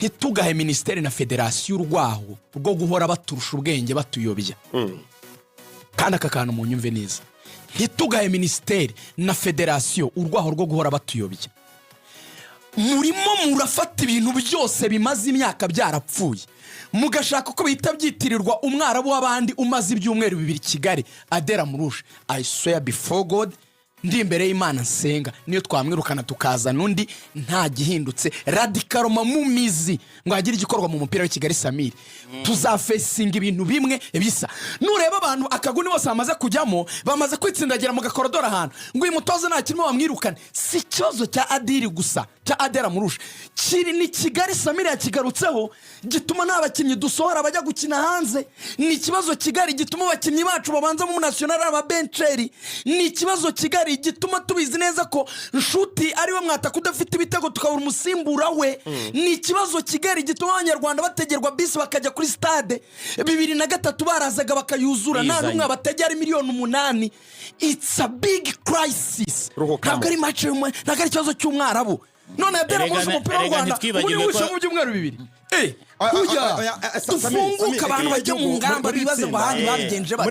ntitugahe ministeri na federasiyo urwaho rwo guhora baturusha ubwenge batuyobya. Kandi aka kantu mu nyumve neza, ntitugahe ministeri na federasiyo urwaho rwo guhora batuyobya. Murimo murafata ibintu byose bimaze imyaka byarapfuye, mugashaka ko bihita byitirirwa umwarabu w'abandi umaze ibyumweru 2 Kigali adera murusha. I swear before God, ndi imbere y'Imana nsenga, niyo twamwirukana tukaza nundi nta gihindutse radikaloma mu mizi ngo agire igikorwa mu mupira w'Kigali Samiri. Tuzafesinga ibintu bimwe bisa. Nureba abantu akaguni bose bamaze kujyamo, bamaze kwitsindagira mu gakorodora ahantu ngo uyu mutoza nta kirimo bamwirukane. Si kibazo cya Adiri gusa, cya Adera murusha, kiri ni Kigali Samiri yakigarutseho gituma n'abakinnyi dusohora bajya gukina hanze. Ni kibazo Kigali gituma abakinnyi bacu babanza mu national aba bencheri. Ni kibazo Kigali gituma tubizi neza ko Nshuti ari we mwata kudafite ibitego tukabura umusimbura we. Ni kibazo Kigali gituma abanyarwanda bategerwa bisi bakajya kuri stade 2003 barazaga bakayuzura nta numwe bategera miliyoni 8. It's a big crisis. Ntabwo ari match y'umwe, ntabwo ari kibazo cy'umwarabu. None yadera mu mupira w'u Rwanda muri wishe mu byumweru 2. Kuya tufunguka abantu bajya mu ngamba bibaze ngo handi babigenje bati.